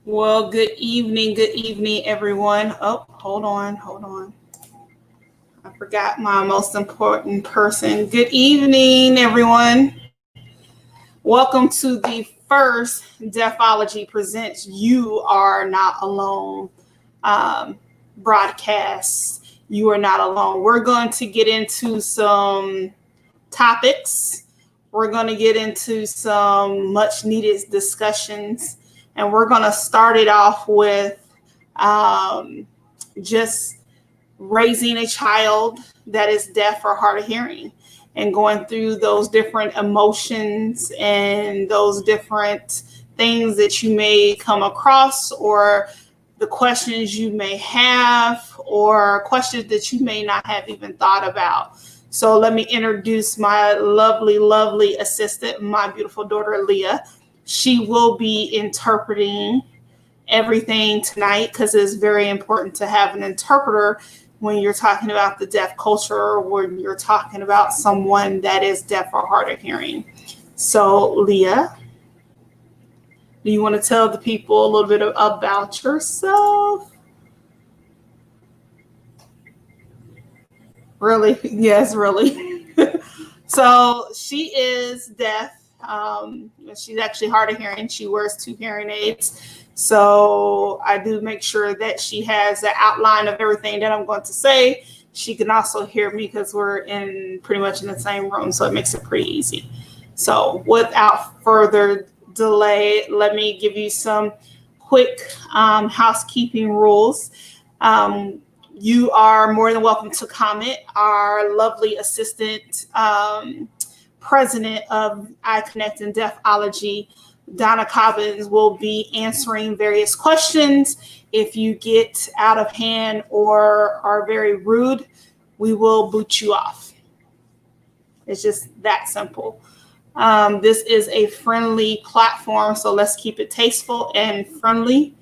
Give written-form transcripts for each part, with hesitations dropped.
Well, good evening, everyone. Oh, hold on. I forgot my most important person. Good evening, everyone. Welcome to the first Deafology Presents You Are Not Alone um, broadcast. You are not alone. We're going to get into some topics. We're going to get into some much needed discussions. And we're going to start it off with um, just raising a child that is deaf or hard of hearing and going through those different emotions and those different things that you may come across, or the questions you may have, or questions that you may not have even thought about. So let me introduce my lovely assistant, my beautiful daughter, Leah. She will be interpreting everything tonight because it's very important to have an interpreter when you're talking about the deaf culture, or when you're talking about someone that is deaf or hard of hearing. So, Leah, do you want to tell the people a little bit about yourself? Really? Yes, really. So she is deaf. She's actually hard of hearing. She wears 2 hearing aids. So I do make sure that she has an outline of everything that I'm going to say. She can also hear me because we're pretty much in the same room. So it makes it pretty easy. So without further delay, let me give you some quick housekeeping rules. You are more than welcome to comment. Our lovely assistant, president of iConnect and Deafology, Donna Cobbins, will be answering various questions. If you get out of hand or are very rude, we will boot you off. It's just that simple. This is a friendly platform, so let's keep it tasteful and friendly.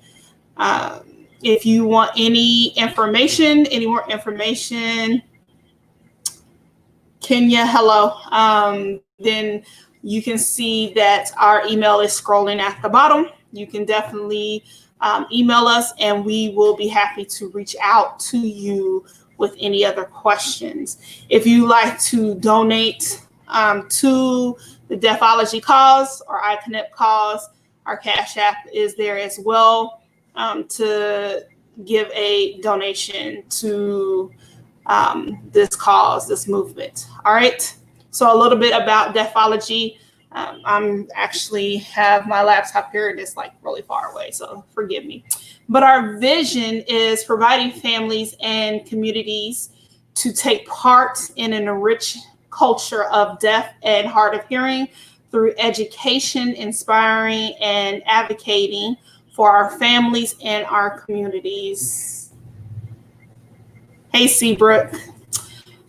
If you want any more information, Kenya, hello, then you can see that our email is scrolling at the bottom. You can definitely email us, and we will be happy to reach out to you with any other questions. If you like to donate to the Deafology cause or iConnect cause, our Cash App is there as well, to give a donation to this cause, this movement. All right. So a little bit about Deafology. I'm actually have my laptop here and it's like really far away, so forgive me. But our vision is providing families and communities to take part in an enriched culture of deaf and hard of hearing through education, inspiring, and advocating for our families and our communities. Hey, Seabrook.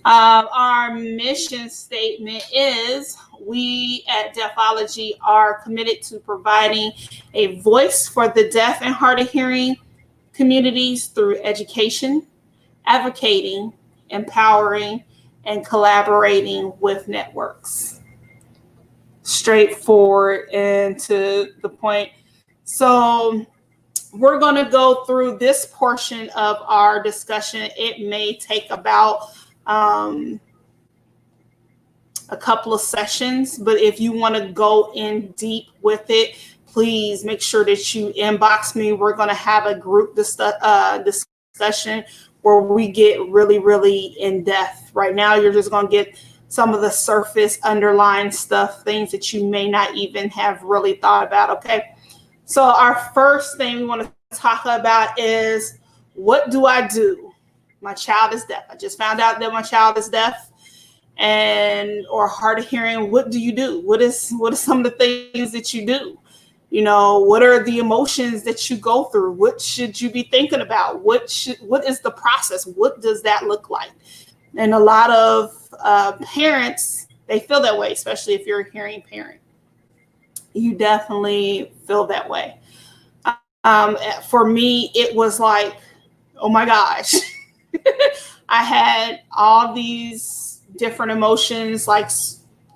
Our mission statement is we at Deafology are committed to providing a voice for the deaf and hard of hearing communities through education, advocating, empowering, and collaborating with networks. Straightforward and to the point. So we're going to go through this portion of our discussion. It may take about a couple of sessions, but if you want to go in deep with it, please make sure that you inbox me. We're going to have a group discussion where we get really in depth. Right now, you're just going to get some of the surface underlying stuff, things that you may not even have really thought about. Okay. So our first thing we want to talk about is, what do I do? My child is deaf. I just found out that my child is deaf or hard of hearing. What do you do? What are some of the things that you do? You know, what are the emotions that you go through? What should you be thinking about? What is the process? What does that look like? And a lot of parents, they feel that way, especially if you're a hearing parent. You definitely feel that way. For me, it was like, oh my gosh. I had all these different emotions like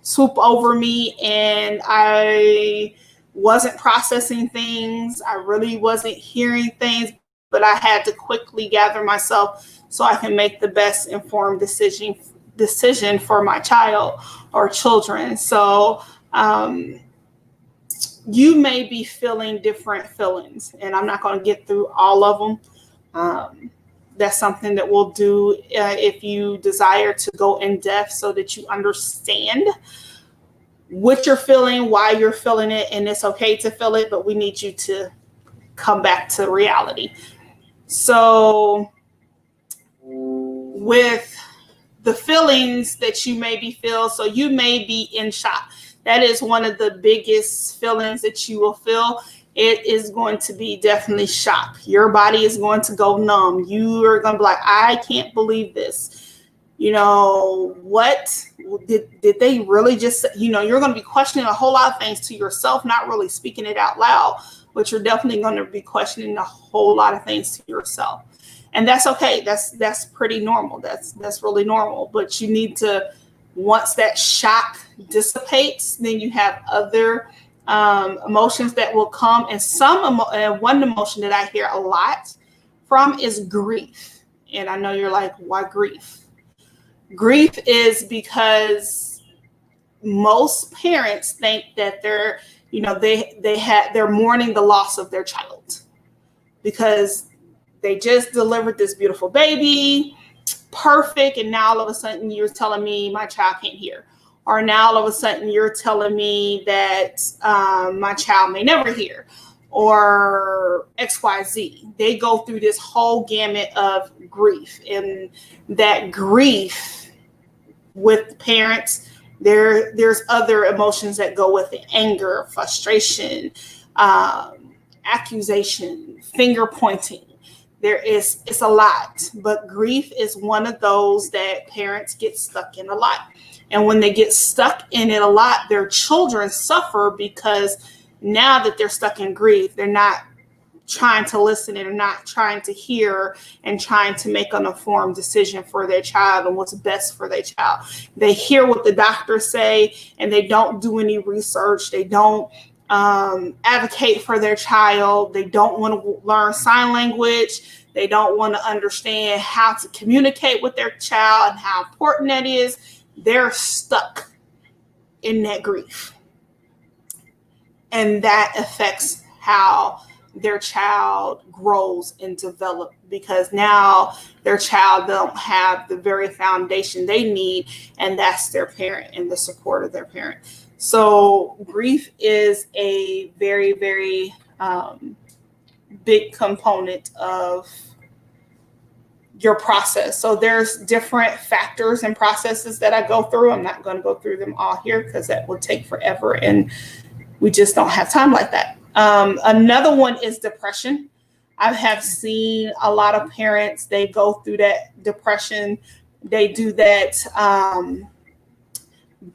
swoop over me, and I wasn't processing things. I really wasn't hearing things, but I had to quickly gather myself so I can make the best informed decision for my child or children. So you may be feeling different feelings, and I'm not going to get through all of them. That's something that we'll do if you desire to go in depth so that you understand what you're feeling, why you're feeling it, and it's okay to feel it, but we need you to come back to reality. So with the feelings that you maybe feel, so you may be in shock. That is one of the biggest feelings that you will feel. It is going to be definitely shock. Your body is going to go numb. You are going to be like, I can't believe this. What did they really just, you're going to be questioning a whole lot of things to yourself, not really speaking it out loud, but you're definitely going to be questioning a whole lot of things to yourself. And that's okay. That's pretty normal. That's really normal. But you need to, once that shock dissipates, then you have other emotions that will come. And one emotion that I hear a lot from is grief. And I know you're like, why grief? Grief is because most parents think that they're mourning the loss of their child because they just delivered this beautiful baby, perfect, and now all of a sudden you're telling me my child can't hear. Or now all of a sudden you're telling me that my child may never hear, or XYZ. They go through this whole gamut of grief. And that grief with parents, there's other emotions that go with it: anger, frustration, accusation, finger pointing. It's a lot, but grief is one of those that parents get stuck in a lot. And when they get stuck in it a lot, their children suffer because now that they're stuck in grief, they're not trying to listen and are not trying to hear and trying to make an informed decision for their child and what's best for their child. They hear what the doctors say and they don't do any research. They don't advocate for their child. They don't want to learn sign language. They don't want to understand how to communicate with their child and how important that is. They're stuck in that grief. And that affects how their child grows and develops, because now their child don't have the very foundation they need, and that's their parent and the support of their parent. So grief is a very, very big component of your process. So there's different factors and processes that I go through. I'm not going to go through them all here because that would take forever, and we just don't have time like that. Another one is depression. I have seen a lot of parents, they go through that depression. They do that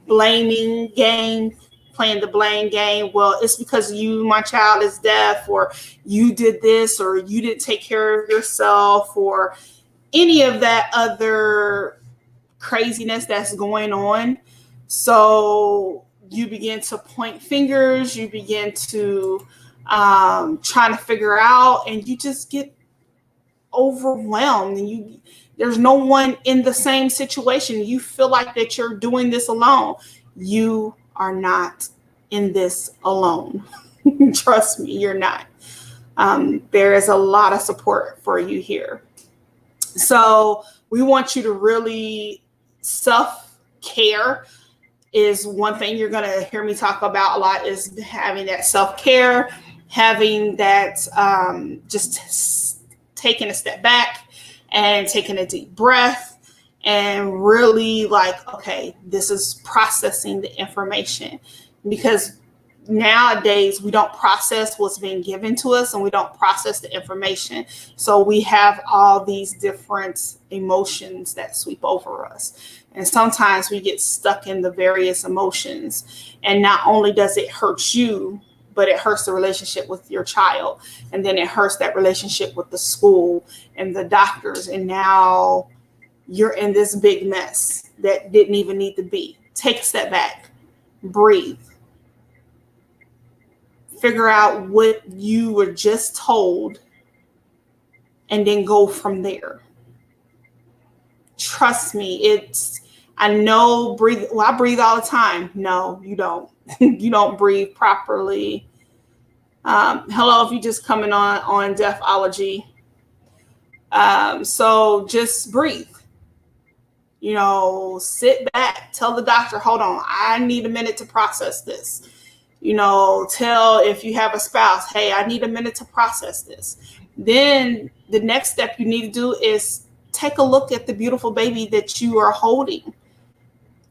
blaming game, playing the blame game. Well, it's because my child is deaf, or you did this, or you didn't take care of yourself, or any of that other craziness that's going on. So you begin to point fingers, you begin to trying to figure out, and you just get overwhelmed, and there's no one in the same situation. You feel like that you're doing this alone. You are not in this alone. Trust me, you're not. There is a lot of support for you here. So we want you to really self-care is one thing you're going to hear me talk about a lot, is having that self-care, having that just taking a step back and taking a deep breath and really like, okay, this is processing the information, because nowadays we don't process what's being given to us and we don't process the information. So we have all these different emotions that sweep over us. And sometimes we get stuck in the various emotions. And not only does it hurt you, but it hurts the relationship with your child. And then it hurts that relationship with the school and the doctors. And now you're in this big mess that didn't even need to be. Take a step back, breathe. figure out what you were just told, and then go from there. Trust me, I know I breathe all the time. No, you don't. You don't breathe properly. Hello, if you just coming on Deafology. So just breathe. Sit back, tell the doctor, hold on, I need a minute to process this. Tell, if you have a spouse, hey, I need a minute to process this. Then the next step you need to do is take a look at the beautiful baby that you are holding.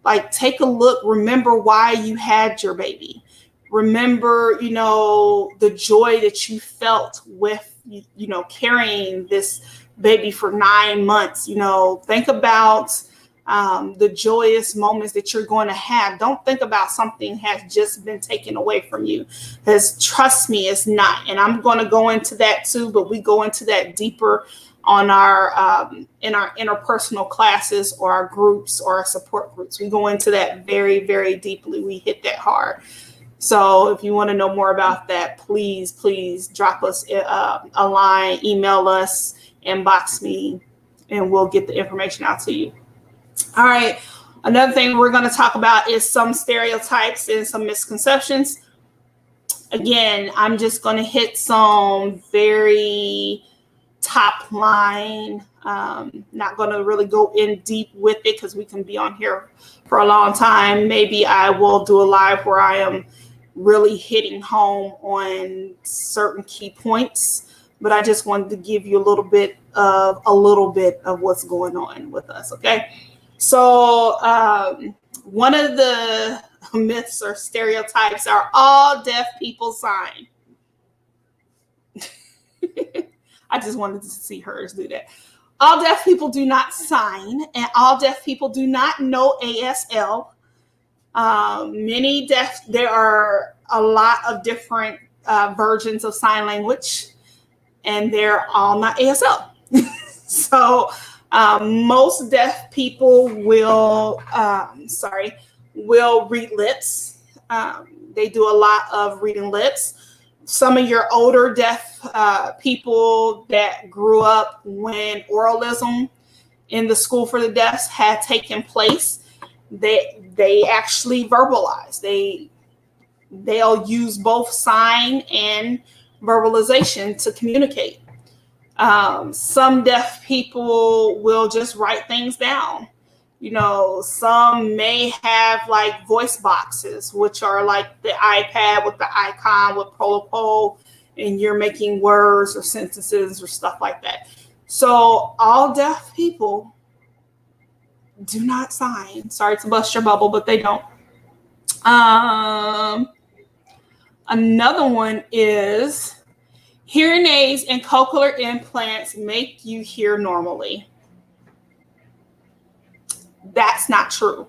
Like, take a look, remember why you had your baby. Remember, the joy that you felt with, carrying this baby for 9 months. Think about the joyous moments that you're going to have. Don't think about something has just been taken away from you, because trust me, it's not. And I'm going to go into that too, but we go into that deeper on our in our interpersonal classes or our groups or our support groups. We go into that very, very deeply. We hit that hard. So if you want to know more about that, please drop us a line, email us, inbox me, and we'll get the information out to you. All right. Another thing we're going to talk about is some stereotypes and some misconceptions. Again, I'm just going to hit some very top line. Not going to really go in deep with it because we can be on here for a long time. Maybe I will do a live where I am really hitting home on certain key points, but I just wanted to give you a little bit of what's going on with us. Okay. So one of the myths or stereotypes are all deaf people sign. I just wanted to see hers do that. All deaf people do not sign, and all deaf people do not know ASL. There are a lot of different versions of sign language, and they're all not ASL. So most deaf people will read lips. They do a lot of reading lips. Some of your older deaf people that grew up when oralism in the school for the deaf had taken place, they actually verbalize. They'll use both sign and verbalization to communicate. Some deaf people will just write things down. Some may have like voice boxes, which are like the iPad with the icon with protocol, and you're making words or sentences or stuff like that. So all deaf people do not sign. Sorry to bust your bubble, but they don't. Another one is hearing aids and cochlear implants make you hear normally. That's not true.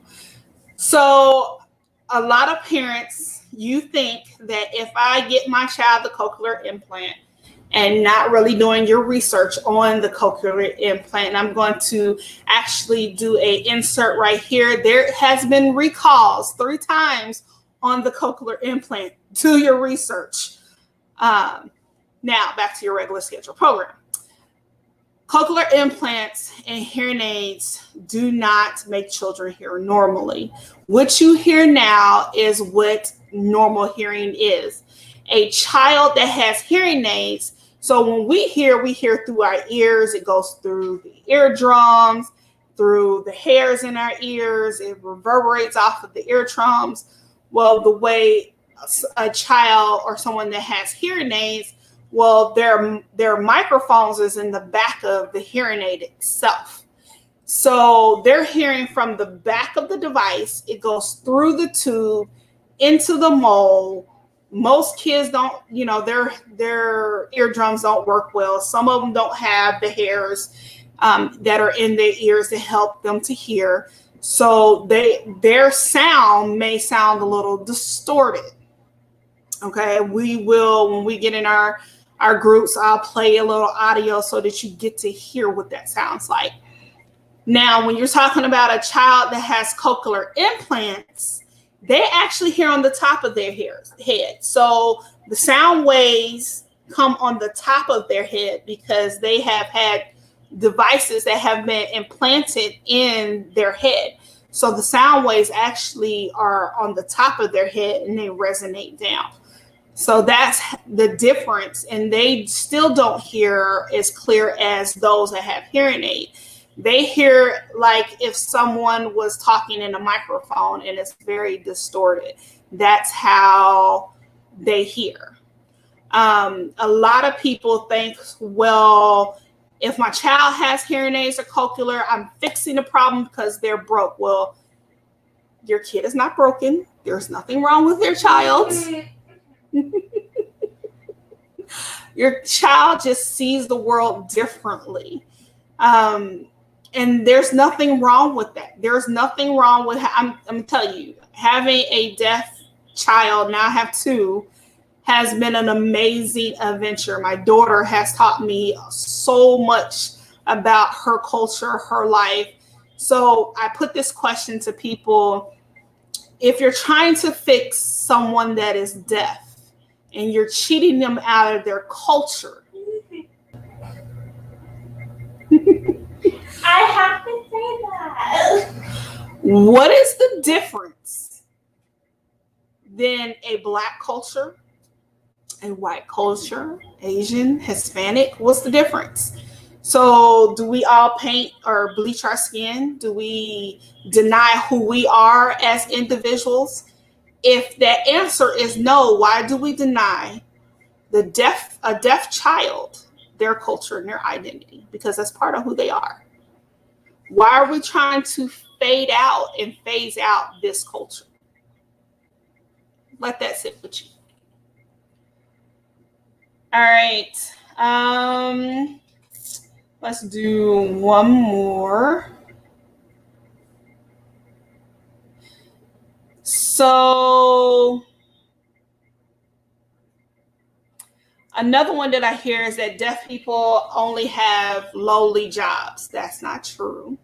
So a lot of parents, you think that if I get my child the cochlear implant and not really doing your research on the cochlear implant, and I'm going to actually do a insert right here. There has been recalls 3 times on the cochlear implant. Do your research. Now back to your regular schedule program. Cochlear implants and hearing aids do not make children hear normally. What you hear now is what normal hearing is. A child that has hearing aids, so when we hear through our ears. It goes through the eardrums, through the hairs in our ears. It reverberates off of the eardrums. Well, the way a child or someone that has hearing aids, well, their microphones is in the back of the hearing aid itself. So they're hearing from the back of the device. It goes through the tube into the mold. Most kids don't, their eardrums don't work well. Some of them don't have the hairs that are in their ears to help them to hear. So their sound may sound a little distorted. Okay, we will, when we get in our groups, I'll play a little audio so that you get to hear what that sounds like. Now, when you're talking about a child that has cochlear implants, they actually hear on the top of their head. So The sound waves come on the top of their head because they have had devices that have been implanted in their head. So the sound waves actually are on the top of their head and they resonate down. So that's the difference. And they still don't hear as clear as those that have hearing aid. They hear like if someone was talking in a microphone and it's very distorted. That's how they hear. A lot of people think, well, if my child has hearing aids or cochlear, I'm fixing the problem because they're broke. Well, your kid is not broken. There's nothing wrong with your child. Your child just sees the world differently. And there's nothing wrong with that. There's nothing wrong with, I'm telling you, having a deaf child, now I have two, has been an amazing adventure. My daughter has taught me so much about her culture, her life. So I put this question to people. If you're trying to fix someone that is deaf and you're cheating them out of their culture, I have to say that. What is the difference than a Black culture, a white culture, Asian, Hispanic? What's the difference? So do we all paint or bleach our skin? Do we deny who we are as individuals? If that answer is no, why do we deny a deaf child their culture and their identity? Because that's part of who they are. Why are we trying to fade out and phase out this culture? Let that sit with you. All right. Let's do one more. So another one that I hear is that deaf people only have lowly jobs. That's not true.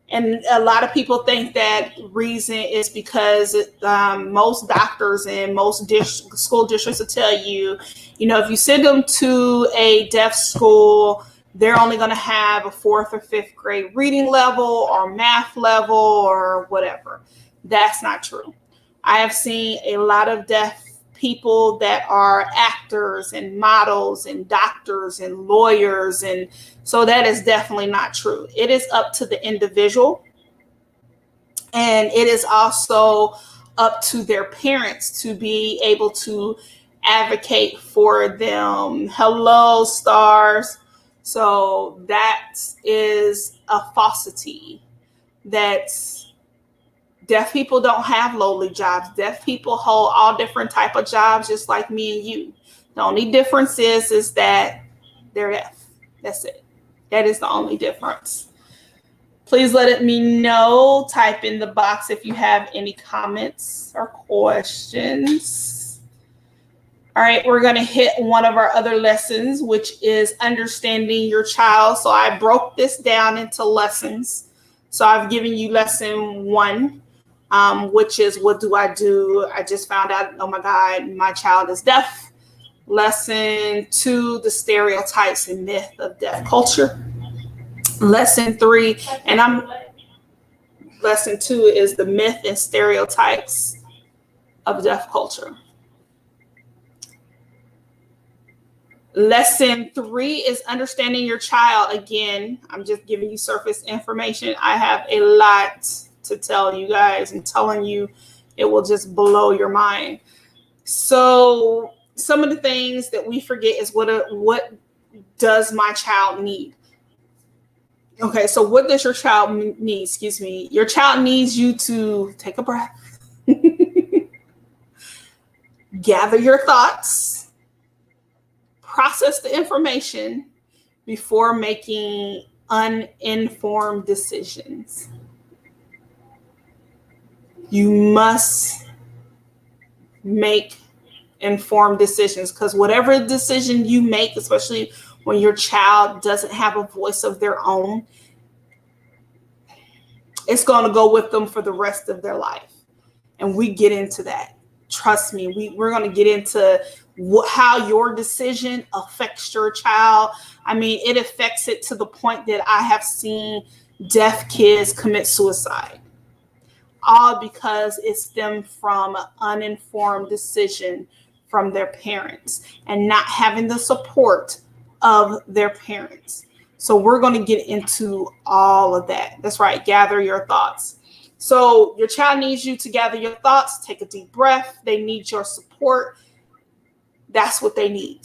And a lot of people think that reason is because most doctors and most school districts will tell you, if you send them to a deaf school, they're only going to have a 4th or 5th grade reading level or math level or whatever. That's not true. I have seen a lot of deaf people that are actors and models and doctors and lawyers, and so that is definitely not true. It is up to the individual, and it is also up to their parents to be able to advocate for them. Hello, stars. So that is a falsity. That's deaf people don't have lowly jobs. Deaf people hold all different type of jobs, just like me and you. The only difference is that they're deaf. That's it. That is the only difference. Please let me know. Type in the box if you have any comments or questions. All right, we're going to hit one of our other lessons, which is understanding your child. So I broke this down into lessons. So I've given you lesson 1. Which is, what do? I just found out, oh my God, my child is deaf. Lesson 2, the stereotypes and myth of deaf culture. Lesson 3, lesson 2 is the myth and stereotypes of deaf culture. Lesson 3 is understanding your child. Again, I'm just giving you surface information. I have a lot to tell you guys. I'm telling you, it will just blow your mind. So some of the things that we forget is what does my child need? Okay, so what does your child need? Excuse me. Your child needs you to take a breath, gather your thoughts, process the information before making uninformed decisions. You must make informed decisions, because whatever decision you make, especially when your child doesn't have a voice of their own, it's going to go with them for the rest of their life. And we get into that. trust me, we're going to get into how your decision affects your child. I mean, it affects it to the point that I have seen deaf kids commit suicide, all because it stemmed from an uninformed decision from their parents and not having the support of their parents. So we're going to get into all of that. That's right. Gather your thoughts. So your child needs you to gather your thoughts. Take a deep breath. They need your support. That's what they need.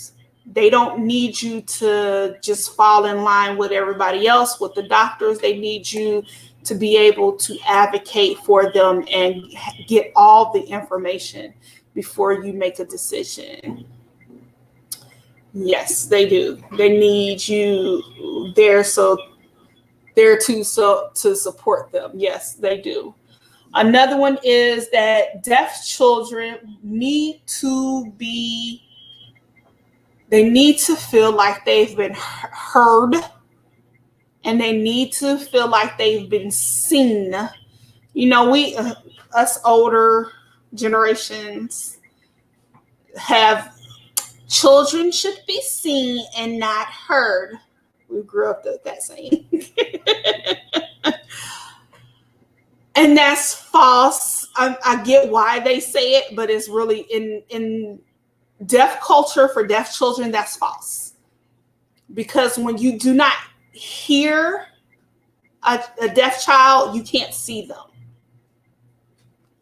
They don't need you to just fall in line with everybody else, with the doctors. They need you to be able to advocate for them and get all the information before you make a decision. Yes, they do. They need you there to support them. Yes, they do. Another one is that deaf children need to feel like they've been heard, and they need to feel like they've been seen. You know, us older generations have children should be seen and not heard. We grew up with that saying. And that's false. I get why they say it, but it's really in deaf culture for deaf children, that's false. Because when you do not hear a deaf child, you can't see them.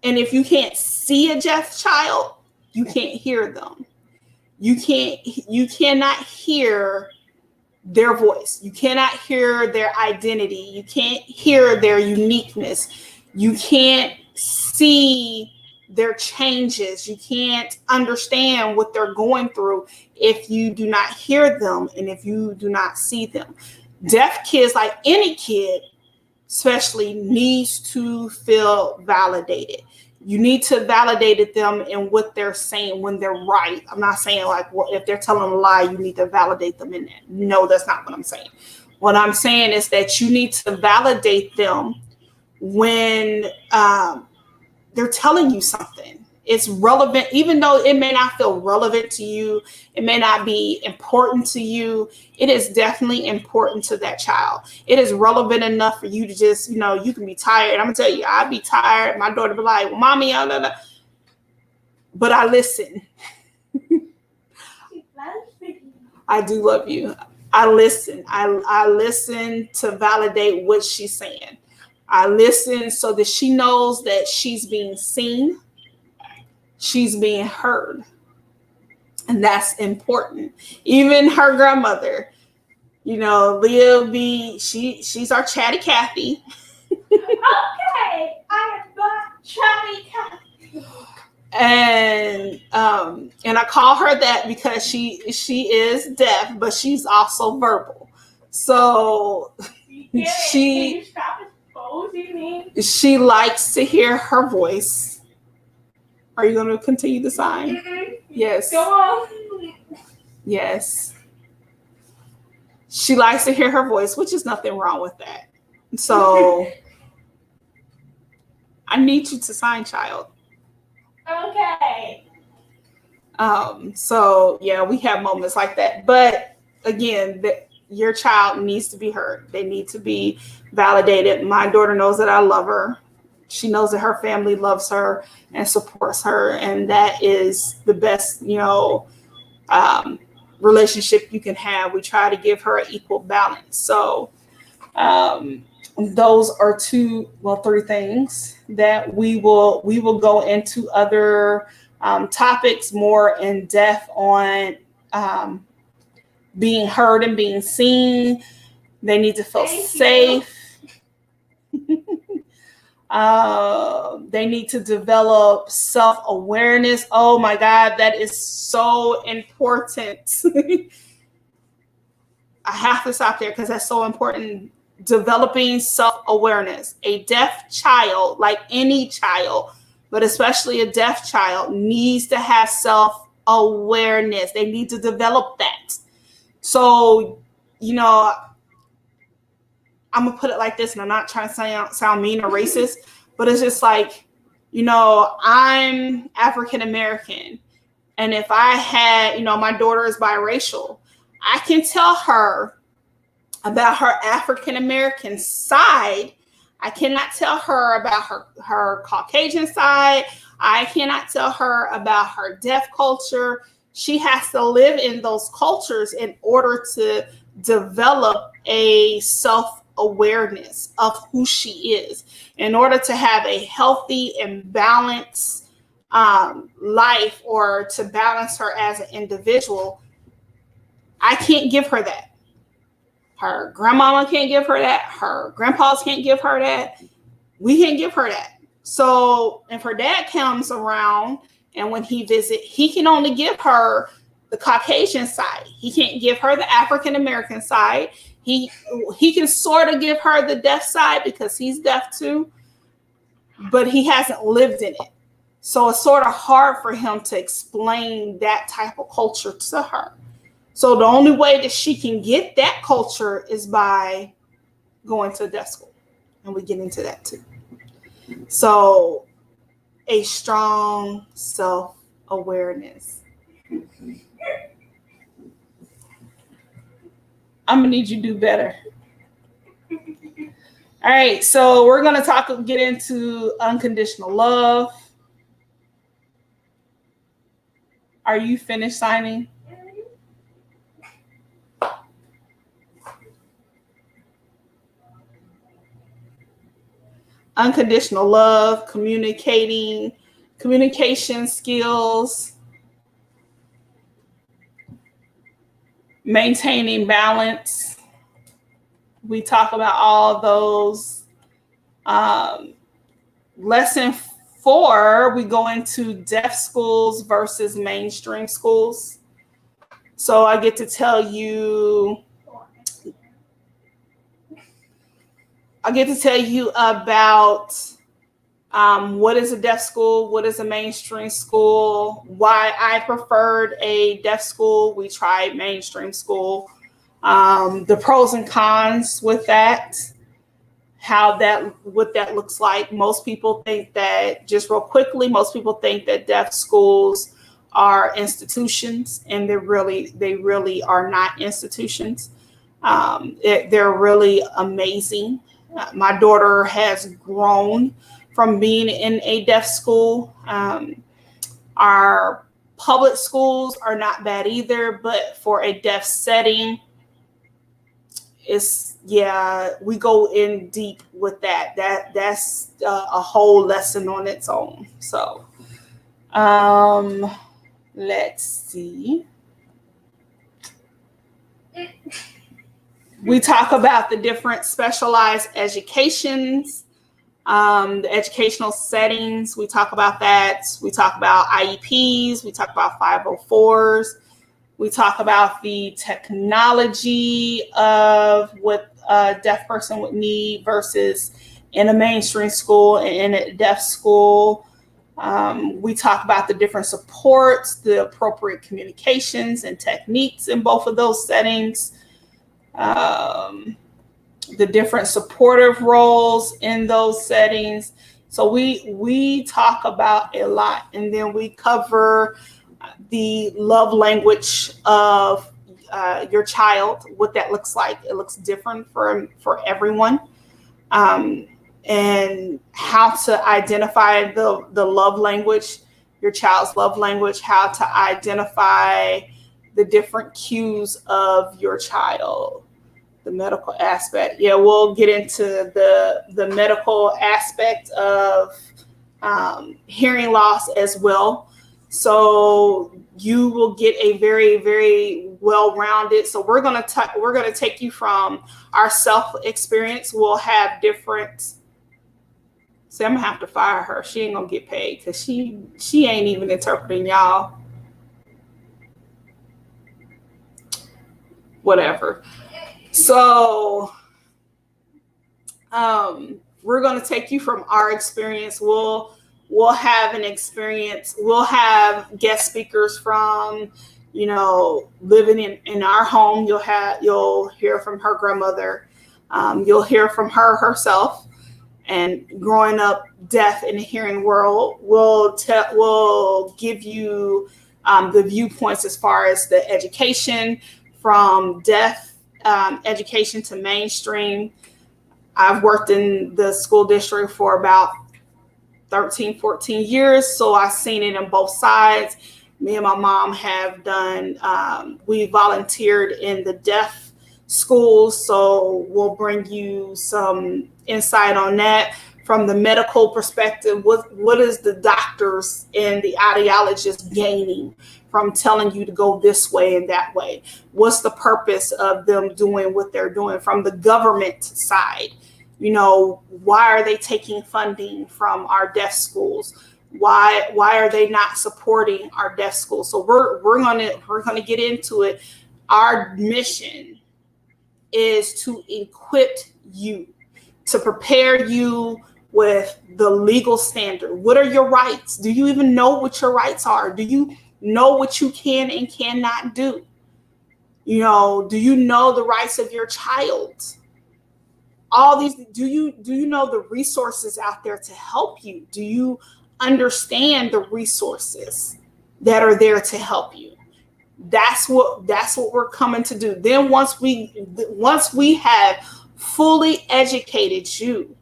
And if you can't see a deaf child, you can't hear them. You cannot hear their voice. You cannot hear their identity. You can't hear their uniqueness. You can't see their changes. You can't understand what they're going through if you do not hear them and if you do not see them. Deaf kids, like any kid, especially, needs to feel validated. You need to validate them in what they're saying when they're right. I'm not saying like, well, if they're telling a lie, you need to validate them in that. No, that's not what I'm saying. What I'm saying is that you need to validate them when they're telling you something. It's relevant, even though it may not feel relevant to you. It may not be important to you. It is definitely important to that child. It is relevant enough for you to just, you can be tired. I'm gonna tell you, I'd be tired. My daughter be like, well, mommy, blah, blah. But I listen. I do love you. I listen. I listen to validate what she's saying. I listen so that she knows that she's being seen. She's being heard. And that's important. Even her grandmother, Leah she's our chatty Kathy. Okay, I am not chatty Kathy. And I call her that because she is deaf, but she's also verbal. So she likes to hear her voice. Are you going to continue the sign? Mm-hmm. Yes. Go on. Yes. She likes to hear her voice, which is nothing wrong with that. So I need you to sign, child. Okay. So yeah, we have moments like that. But again, your child needs to be heard. They need to be validated. My daughter knows that I love her. She knows that her family loves her and supports her. And that is the best, relationship you can have. We try to give her an equal balance. So those are three things that we will go into other topics more in depth on being heard and being seen. They need to feel safe. They need to develop self-awareness. Oh my God, that is so important. I have to stop there because that's so important. Developing self-awareness. A deaf child, like any child, but especially a deaf child, needs to have self-awareness. They need to develop that. So, I'm going to put it like this, and I'm not trying to sound mean or racist, but it's just like, I'm African American. And if I had, my daughter is biracial, I can tell her about her African American side. I cannot tell her about her Caucasian side. I cannot tell her about her deaf culture. She has to live in those cultures in order to develop a self-awareness of who she is, in order to have a healthy and balanced life, or to balance her as an individual. I can't give her that. Her grandmama can't give her that. Her grandpas can't give her that. We can't give her that. So if her dad comes around and when he visits, he can only give her the Caucasian side. He can't give her the African American side. He can sort of give her the deaf side because he's deaf too, but he hasn't lived in it. So it's sort of hard for him to explain that type of culture to her. So the only way that she can get that culture is by going to deaf school. And we get into that too. So a strong self-awareness. I'm gonna need you to do better. All right, so we're gonna get into unconditional love. Are you finished signing? Unconditional love, communication skills, maintaining balance. We talk about all those. Lesson 4, we go into deaf schools versus mainstream schools. So I get to tell you about what is a deaf school, what is a mainstream school, why I preferred a deaf school. We tried mainstream school, the pros and cons with that, what that looks like. Most people think that, just real quickly, most people think that deaf schools are institutions, and they really are not institutions. They're really amazing. My daughter has grown from being in a deaf school. Our public schools are not bad either, but for a deaf setting, we go in deep with that. That's a whole lesson on its own. So, let's see. We talk about the different specialized educations, the educational settings. We talk about that. We talk about IEPs. We talk about 504s. We talk about the technology of what a deaf person would need versus in a mainstream school and in a deaf school. We talk about the different supports, the appropriate communications and techniques in both of those settings. The different supportive roles in those settings. So we talk about a lot, and then we cover the love language of your child, what that looks like. It looks different for everyone, and how to identify the love language, your child's love language, how to identify the different cues of your child. The medical aspect. Yeah, we'll get into the medical aspect of hearing loss as well. So you will get a very, very well-rounded. So we're gonna take you from our self experience. We'll have different. See, I'm gonna have to fire her. She ain't gonna get paid because she ain't even interpreting y'all. Whatever. So we're going to take you from our experience. We'll have an experience. We'll have guest speakers from, living in our home. You'll hear from her grandmother. You'll hear from her herself. and growing up deaf in the hearing world will give you the viewpoints as far as the education from deaf education to mainstream. I've worked in the school district for about 13, 14 years, so I've seen it on both sides. Me and my mom have done, we volunteered in the deaf schools, so we'll bring you some insight on that. From the medical perspective, what is the doctors and the audiologists gaining from telling you to go this way and that way? What's the purpose of them doing what they're doing? From the government side, you know, why are they taking funding from our deaf schools? Why are they not supporting our deaf schools? So we're gonna get into it. Our mission is to equip you, to prepare you with the legal standard. What are your rights? Do you even know what your rights are? Do you know what you can and cannot do? You know, do you know the rights of your child? All these, do you know the resources out there to help you? Do you understand the resources that are there to help you? That's what we're coming to do. Then once we have fully educated you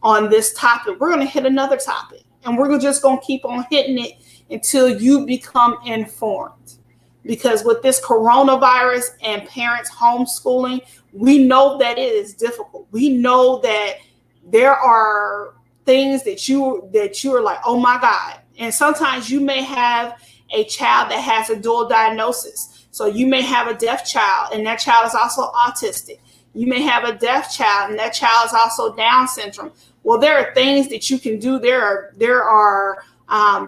on this topic, we're going to hit another topic, and we're just going to keep on hitting it until you become informed. Because with this coronavirus and parents homeschooling, we know that it is difficult. We know that there are things that you are like, oh my God. And sometimes you may have a child that has a dual diagnosis. So you may have a deaf child and that child is also autistic. You may have a deaf child and that child is also Down syndrome. Well, there are things that you can do. There are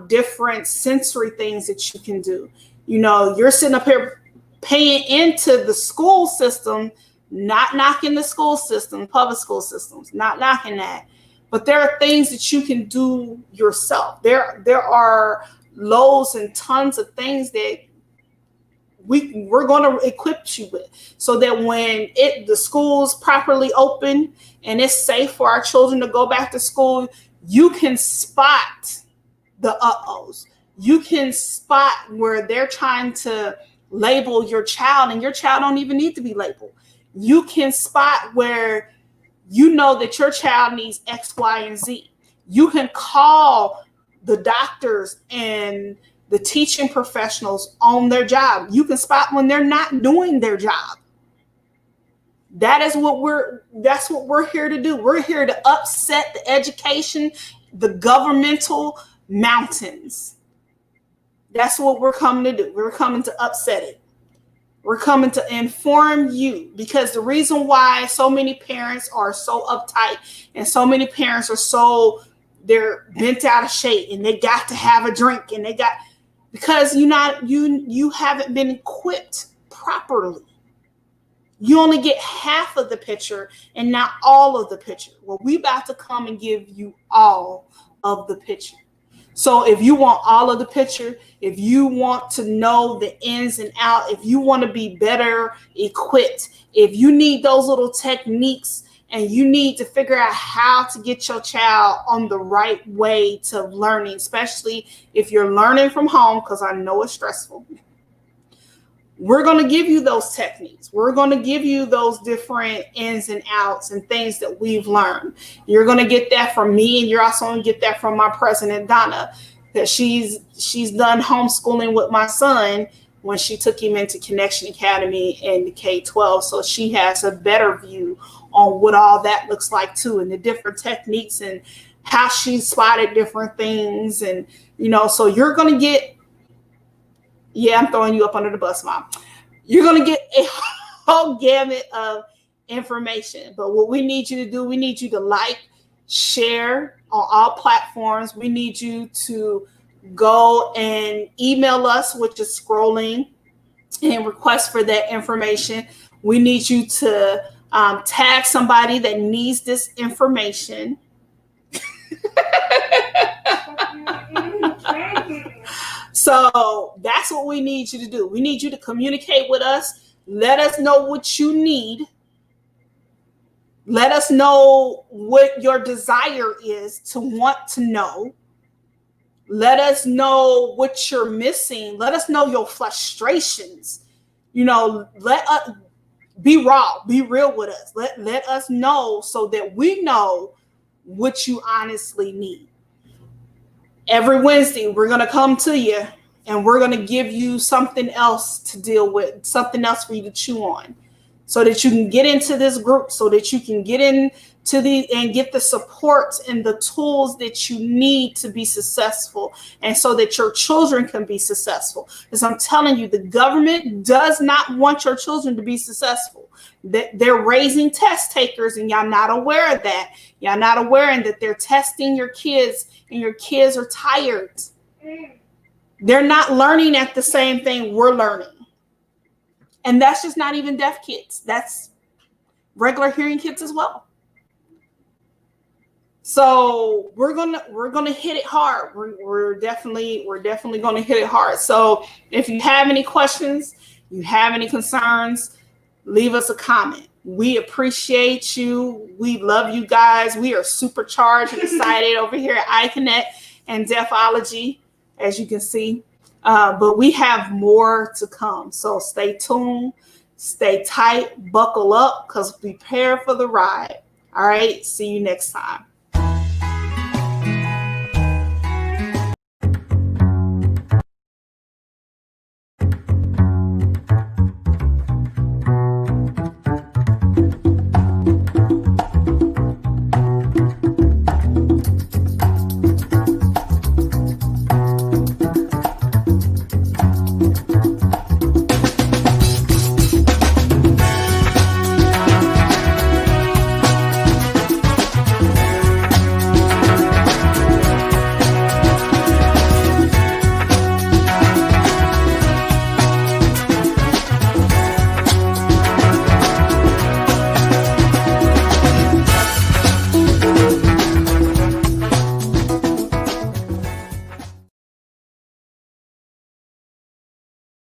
different sensory things that you can do. You know, you're sitting up here paying into the school system, not knocking the school system, public school systems, not knocking that. But there are things that you can do yourself. There are loads and tons of things that we're going to equip you with, so that when the school's properly open and it's safe for our children to go back to school, you can spot the uh-ohs. You can spot where they're trying to label your child, and your child don't even need to be labeled. You can spot where you know that your child needs X, Y, and Z. You can call the doctors and the teaching professionals on their job. You can spot when they're not doing their job. That's what we're here to do. We're here to upset the education, the governmental mountains. That's what we're coming to do. We're coming to upset it. We're coming to inform you, because the reason why so many parents are so uptight and so many parents are they're bent out of shape and they got to have a drink and because you haven't been equipped properly. You only get half of the picture and not all of the picture. Well, we about to come and give you all of the picture. So if you want all of the picture, if you want to know the ins and outs, if you want to be better equipped, if you need those little techniques and you need to figure out how to get your child on the right way to learning, especially if you're learning from home, because I know it's stressful. We're going to give you those techniques. We're going to give you those different ins and outs and things that we've learned. You're going to get that from me, and you're also going to get that from my president, Donna, that she's done homeschooling with my son when she took him into Connection Academy and the K-12. So she has a better view on what all that looks like too, and the different techniques and how she spotted different things. And, you know, so you're going to get, yeah, I'm throwing you up under the bus, Mom. You're going to get a whole gamut of information. But what we need you to do, we need you to like, share on all platforms. We need you to go and email us, which is scrolling, and request for that information. We need you to tag somebody that needs this information. So that's what we need you to do. We need you to communicate with us. Let us know what you need. Let us know what your desire is to want to know. Let us know what you're missing. Let us know your frustrations. Let us be raw, be real with us. Let us know so that we know what you honestly need. Every Wednesday, we're going to come to you and we're going to give you something else to deal with, something else for you to chew on, so that you can get into this group, so that you can get into and get the support and the tools that you need to be successful, and so that your children can be successful. Because I'm telling you, the government does not want your children to be successful. They're raising test takers, and y'all not aware of that. Y'all not aware that they're testing your kids, and your kids are tired. They're not learning at the same thing we're learning. And that's just not even deaf kids. That's regular hearing kids as well. So we're gonna hit it hard. We're definitely gonna hit it hard. So if you have any questions, you have any concerns, leave us a comment. We appreciate you. We love you guys. We are supercharged and excited over here at iConnect and Deafology, as you can see. But we have more to come. So stay tuned, stay tight, buckle up, because prepare for the ride. All right. See you next time.